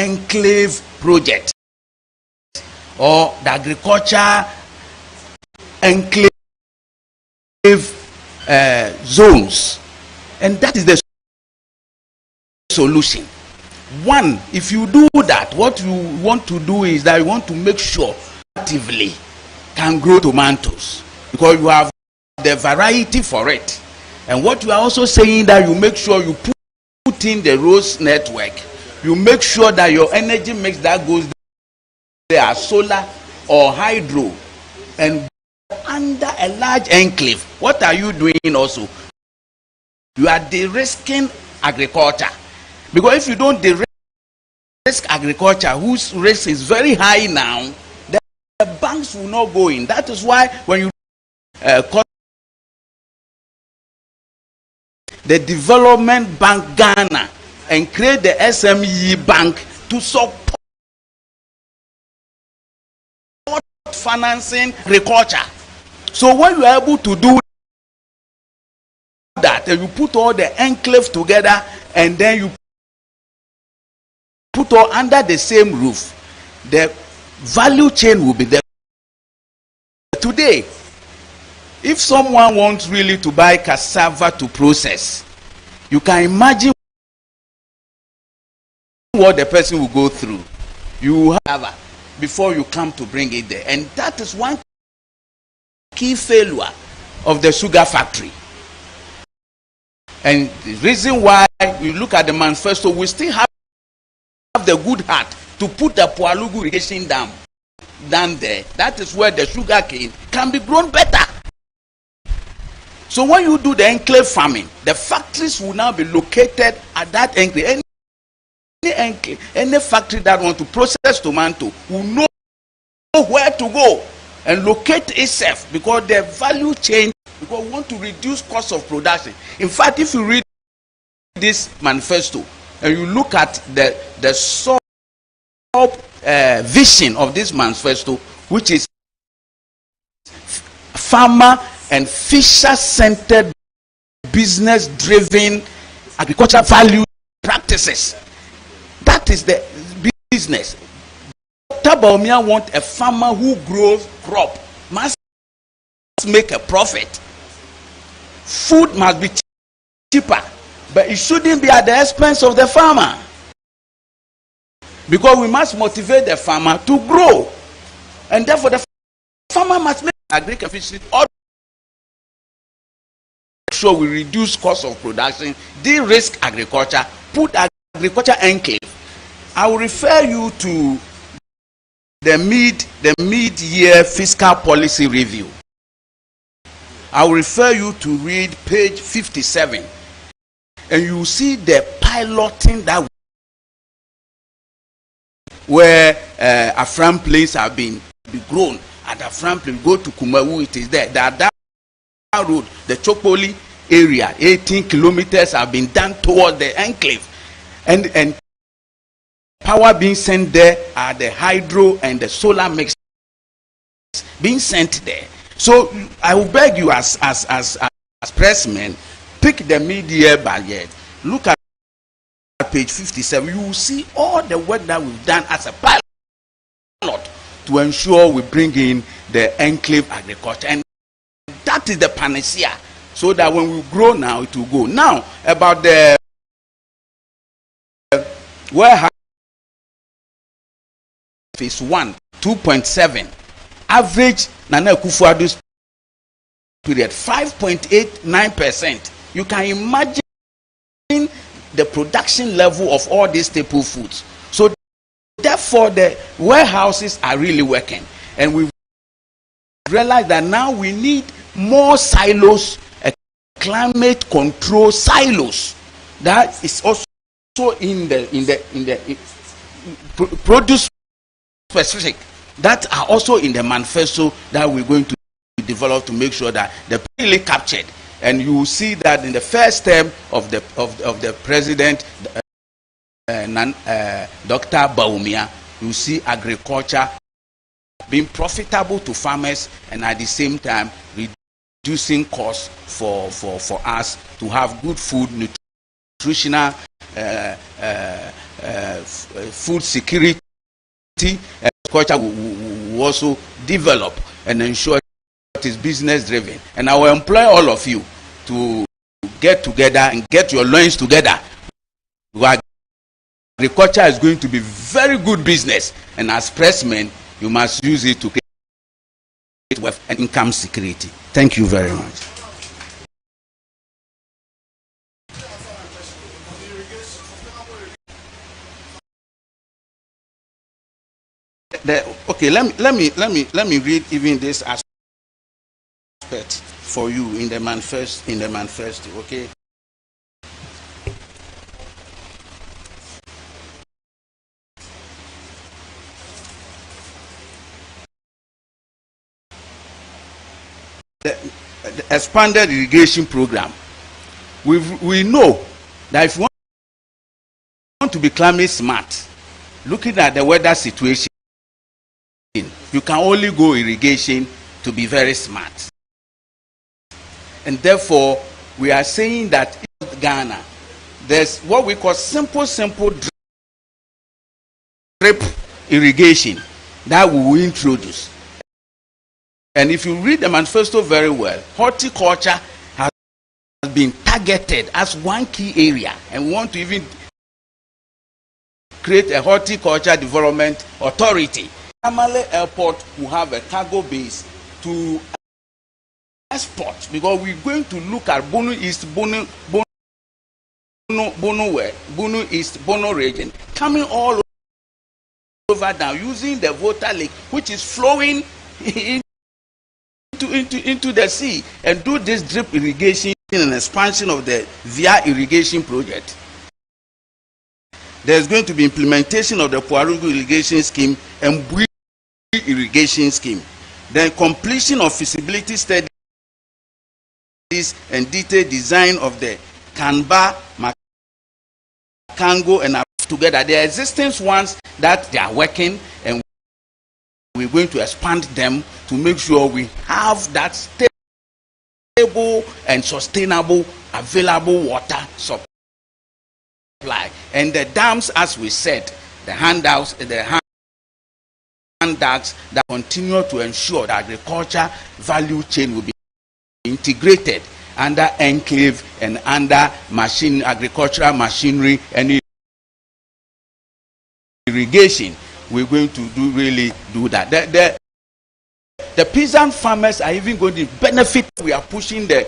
enclave project or the agriculture enclave zones, and that is the solution. One, if you do that, what you want to do is that you want to make sure actively can grow tomatoes, because you have the variety for it. And what you are also saying, that you make sure you put in the roads network, you make sure that your energy mix that goes there, solar or hydro, and under a large enclave. What are you doing also? You are de-risking agriculture, because if you don't de-risk agriculture, whose risk is very high now, the banks will not go in. That is why when you call the Development Bank Ghana and create the SME Bank to support financing agriculture. So when you are able to do that, and you put all the enclaves together, and then you put all under the same roof, the value chain will be there. Today, if someone wants really to buy cassava to process, you can imagine what the person will go through. You have before you come to bring it there, and that is one key failure of the sugar factory. And the reason why you look at the manifesto, we still have the good heart to put the Pualugu irrigation dam down there. That is where the sugar cane can be grown better. So when you do the enclave farming, the factories will now be located at that enclave. Any factory that want to process tomato will know where to go and locate itself, because the value chain, because we want to reduce cost of production. In fact, if you read this manifesto and you look at the sub vision of this manifesto, which is farmer and fisher-centered, business-driven agricultural value practices. That is the business. Dr. Bawumia wants a farmer who grows crop must make a profit. Food must be cheaper, but it shouldn't be at the expense of the farmer, because we must motivate the farmer to grow, and therefore the farmer must make agriculture efficient. All sure we reduce cost of production, de-risk agriculture, put agriculture enclave. I will refer you to the mid-year fiscal policy review. I will refer you to read page 57, and you will see the piloting that where Afram plains have been grown. At Afram plains, go to Kumawu, it is there. That road, the Chokpoli area, 18 kilometers have been done towards the enclave, and power being sent there are the hydro and the solar mix being sent there. So I will beg you, as pressmen, pick the mid-year budget, look at page 57. You will see all the work that we've done as a pilot to ensure we bring in the enclave agriculture, and that is the panacea, so that when we grow now, it will go. Now about the warehouse phase 1, 2.7 average Nana Akufo-Addo's period 5.89%. You can imagine the production level of all these staple foods. So therefore the warehouses are really working, and we realize that now we need more silos, climate control silos. That is also in the produce specific, that are also in the manifesto that we're going to develop to make sure that they're really captured. And you will see that in the first term of the president, Dr. Bawumia, you see agriculture being profitable to farmers, and at the same time reducing costs for us to have good food, nutritional food security, agriculture will also develop and ensure it is business driven. And I will employ all of you to get together and get your loins together. Agriculture is going to be very good business, and as pressmen, you must use it to create wealth and income security. Thank you very much. Okay, let me read even this aspect for you in the manifesto. Okay. The expanded irrigation program. We know that if you want to be climate smart, looking at the weather situation, you can only go irrigation to be very smart. And therefore, we are saying that in Ghana, there's what we call simple drip irrigation that we will introduce. And if you read the manifesto very well, horticulture has been targeted as one key area, and we want to even create a horticulture development authority. Tamale Airport will have a cargo base to export, because we're going to look at Bono East, Bono East, Bono region, coming all over down, using the Volta Lake, which is flowing into the sea, and do this drip irrigation and expansion of the via irrigation project. There's going to be implementation of the Puarugu irrigation scheme and Bui irrigation scheme. Then completion of feasibility studies and detailed design of the Kanba, Makango, and together. The existing ones that they are working, and we're going to expand them to make sure we have that stable and sustainable available water supply. And the dams, as we said, the handouts that continue to ensure that agriculture value chain will be integrated under enclave and under agricultural machinery and irrigation. We're going to really do that. The peasant farmers are even going to benefit. We are pushing the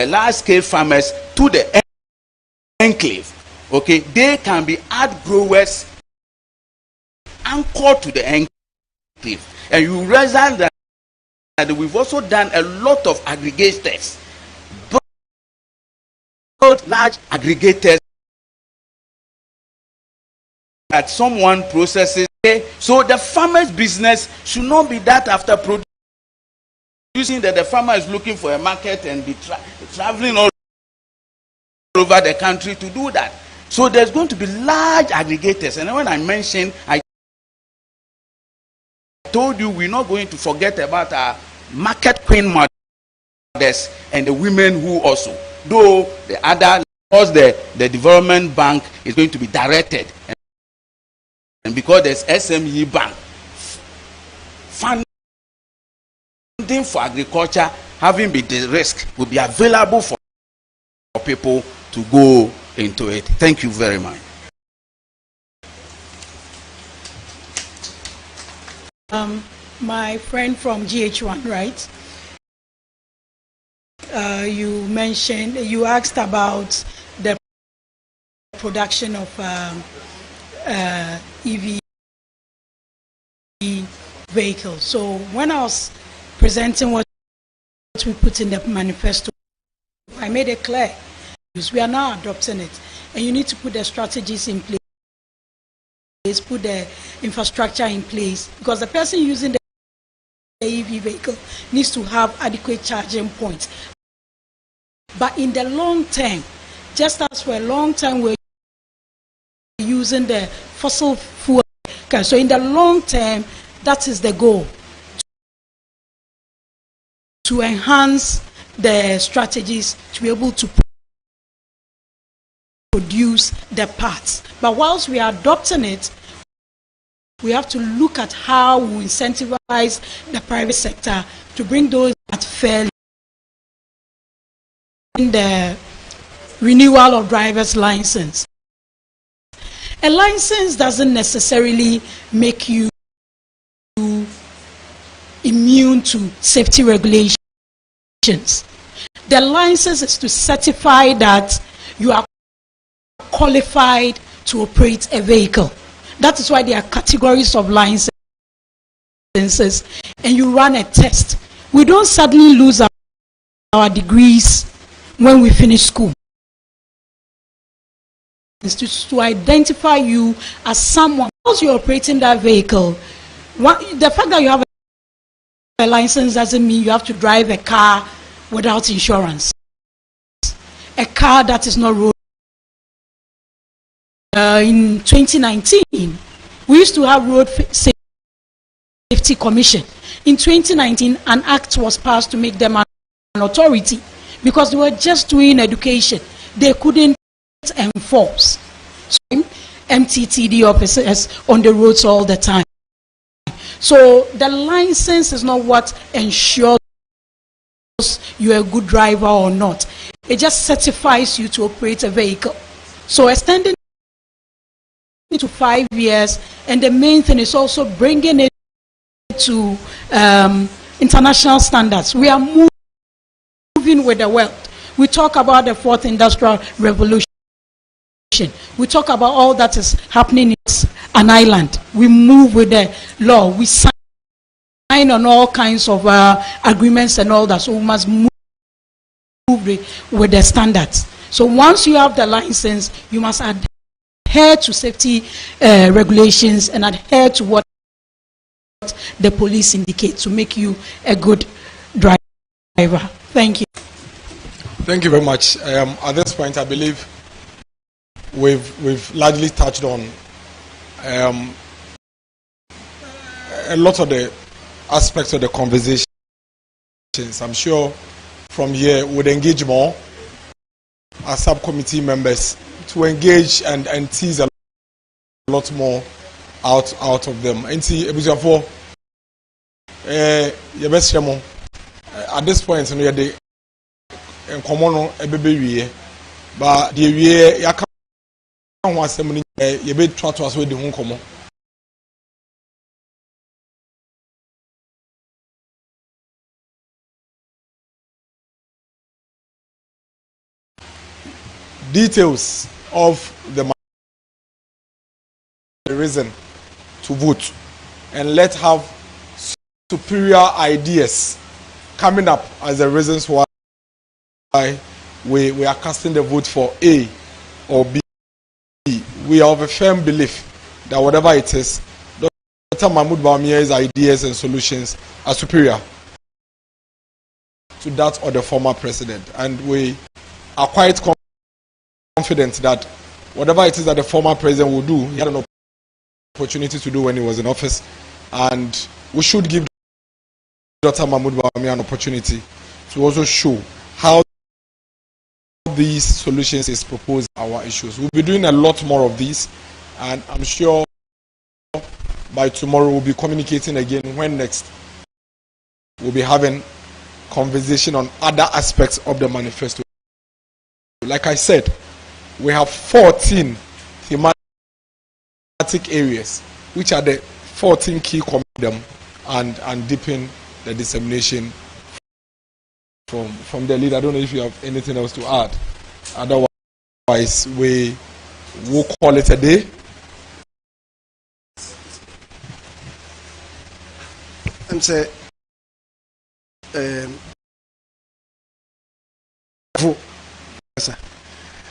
large scale farmers to the enclave. Okay, they can be ad growers anchored to the enclave. And you realize that we've also done a lot of aggregators, both large aggregators that someone processes. Okay? So the farmer's business should not be that after producing that the farmer is looking for a market and be traveling all over the country to do that. So there's going to be large aggregators. And when I mentioned, I told you we're not going to forget about our market queen mothers and the women who also, though the other, because the development bank is going to be directed, and because there's SME bank, funding for agriculture having been the risk will be available for people to go into it. Thank you very much. My friend from GH1, right? You asked about the production of EV vehicles. So when I was presenting what we put in the manifesto, I made it clear. We are now adopting it, and you need to put the strategies in place, put the infrastructure in place, because the person using the EV vehicle needs to have adequate charging points. But in the long term, just as for a long time we're using the fossil fuel, okay, so in the long term, that is the goal, to enhance the strategies to be able to produce the parts. But whilst we are adopting it, we have to look at how we incentivize the private sector to bring those that fail in the renewal of driver's license. A license doesn't necessarily make you immune to safety regulations. The license is to certify that you are qualified to operate a vehicle. That is why there are categories of licenses, and you run a test. We don't suddenly lose our degrees when we finish school. It's to identify you as someone. Once you're operating that vehicle, the fact that you have a license doesn't mean you have to drive a car without insurance. A car that is not road. In 2019, we used to have Road Safety Commission. In 2019, an act was passed to make them an authority because they were just doing education. They couldn't enforce. So, MTTD officers on the roads all the time. So the license is not what ensures you're a good driver or not. It just certifies you to operate a vehicle. So extending it to 5 years, and the main thing is also bringing it to international standards. We are moving with the world. We talk about the fourth industrial revolution. We talk about all that is happening in an island. We move with the law. We sign on all kinds of agreements and all that. So we must move with the standards. So once you have the license, you must adhere to safety regulations and adhere to what the police indicate to make you a good driver. Thank you. Thank you very much. At this point, I believe we've largely touched on a lot of the aspects of the conversations. I'm sure from here we'll engage more as subcommittee members to engage and tease a lot more out of them. And see, at this point, we are the common baby, but the year you can't want somebody you be try to us with the home common. Details of the reason to vote, and let's have superior ideas coming up as the reasons why we are casting the vote for A or B. We have a firm belief that whatever it is, Dr. Bawumia'S ideas and solutions are superior to that of the former president, and we are quite confident that whatever it is that the former president will do, he had an opportunity to do when he was in office, and we should give Dr. Bawumia an opportunity to also show how these solutions is proposed our issues. We'll be doing a lot more of these, and I'm sure by tomorrow we'll be communicating again when next we'll be having conversation on other aspects of the manifesto. Like I said, we have 14 thematic areas, which are the 14 key them and deepen the dissemination from the lead. I don't know if you have anything else to add. Otherwise, we will call it a day. I'm saying,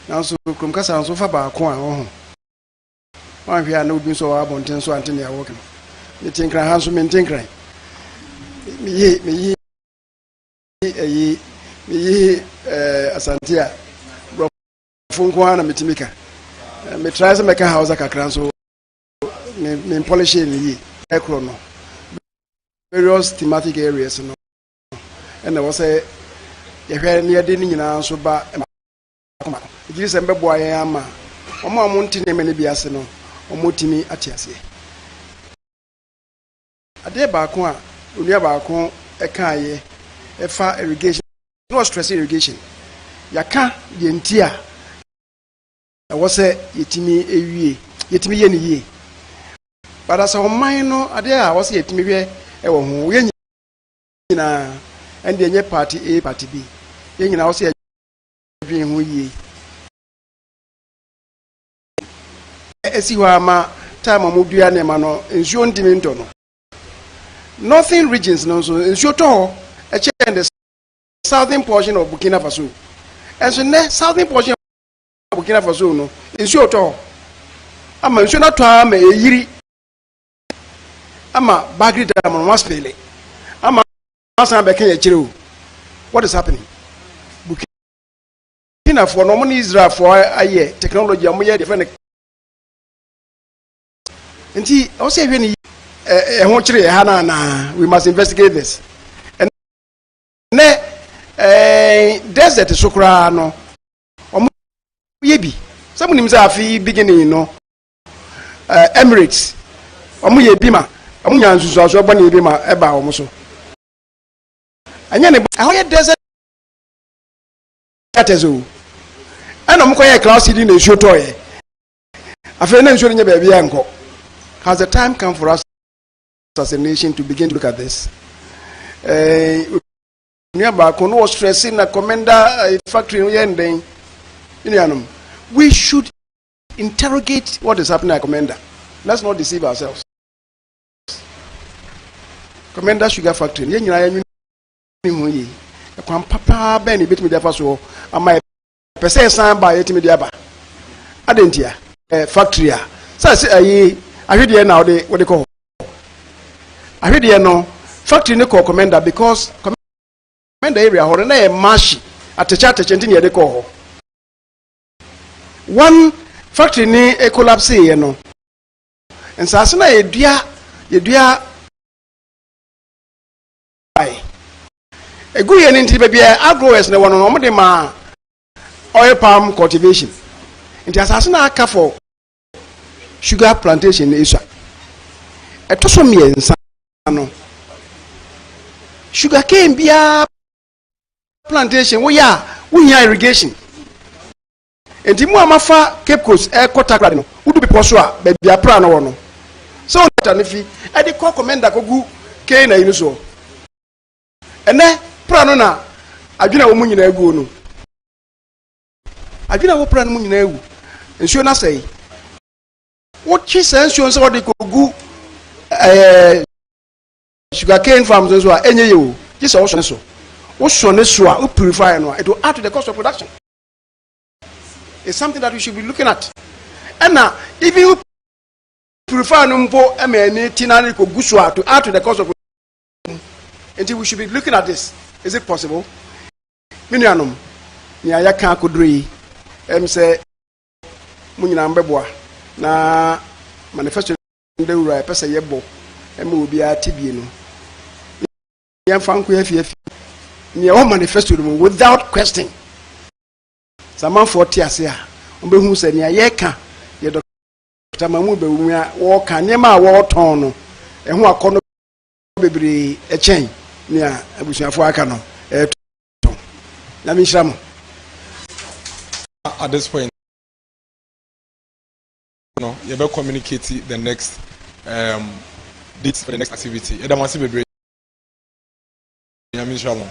now so Kumkasa and so far back one here no being so abundant so until they are working. You think I have to maintain crime. Me Asantia Funkwana Mitimika. Me try to make a house a cran so me polishing ye chrono. Various thematic areas and I was a if I near dinning in answer back. It is a boy ama omo amonti ne mene biase no omotimi atiase ade baako a onua baako ekaaye efa irrigation no stress irrigation yaka de ntia ɛwɔ sɛ yɛtimi ewie yɛtimi yɛ ne yie bada sɛ ɔman no ade a wɔ sɛ yɛtimi hwɛ ɛwɔ ho yɛ nyinaa ɛnde nyɛ party A party B yɛ nyinaa wɔ sɛ yɛdwen ho yie esi hɔ ama time mo dua ne ma no nsuo ndimi ntɔ no northern regions no so nsuo tɔ hɔ ɛkyɛ the southern portion of Burkina Faso ɛnso ne southern portion of Burkina Faso no nsuo tɔ hɔ ama nsuo na tɔ ama eyiri ama bagri dam no waspele ama asan bɛka yɛ kyerɛ o what is happening Burkina for no mo ne Israel for ayɛ technology am yɛ different nti o say hwɛ ni ho kyerɛ ha na we must investigate this and desert so kra no omo ye bi some nim say afi beginning no Emirates omo ye bi ma omo nya nsusu aso ba na bi ma e ba omo so anya ne ho ye desert atezo ana mo koye class di na nsuo toye afi na nsuo nya ba bia nko. Has the time come for us as a nation to begin to look at this? Was stressing a commander factory ending. We should interrogate what is happening at commander. Let's not deceive ourselves. Commander sugar factory. Papa Benny bit me the first war. And my person signed by Etimidiaba. Adentia factory. So I heard here now what they call. I heard here no factory ne call commander because commander area or na marsh at the chat chentin they call. One factory ni a collapse here no. And so as na ye dua ai. A good year in baby agrowers na one no de ma oil palm cultivation. Nti asase na aka for sugar plantation is a tosomiensa no sugar cane bia plantation we irrigation and the amafa Cape Coast quota no would be posua baby a plan no so that if I dey call commander kogu cane na so and then plan na adwena wo mu nyina agu no adwena wo plan mu nyina agu nsuo na say what she says you say they go sugar cane farms as well enye you this also so what so purify no it will add to the cost of production. It's something that we should be looking at. And now if you purify no mpo emeni tinani ko gusua to add to the cost of production, until we should be looking at this. Is it possible? Minuanum ni ayaka kodri say munyina mbeboa na manifesto de ura pesa yebo ema obi atibie no yan fanko yafi ni o manifesto no without question zaman for tiase a obehu se ni ayeka ye Dr. Mamu Bawumia wo kan ne ma wo ton no ehu akono bebre echen ni a abusuafo aka no na mi hira mo at this point. No, you better communicate the next dates for the next activity. You don't want to be brave. I mean, shalom.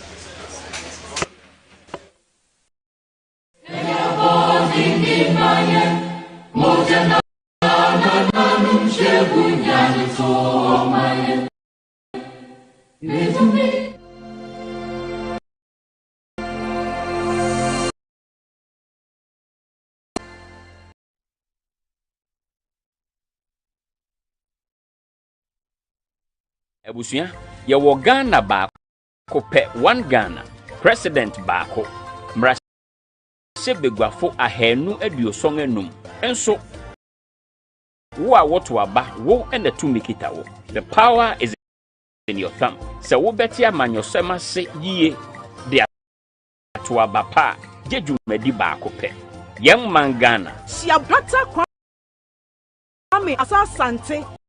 Ebusua ye wo Ghana baako pe one Ghana president baako mra sebegwafo ahanu aduoson anum enso wo a woto aba wo na tumi kita wo. The power is in your thumb. Se wo beti amanyosema se yie de to aba pa jeju medi baako pe Young man Ghana. Siabata Kwame Asasante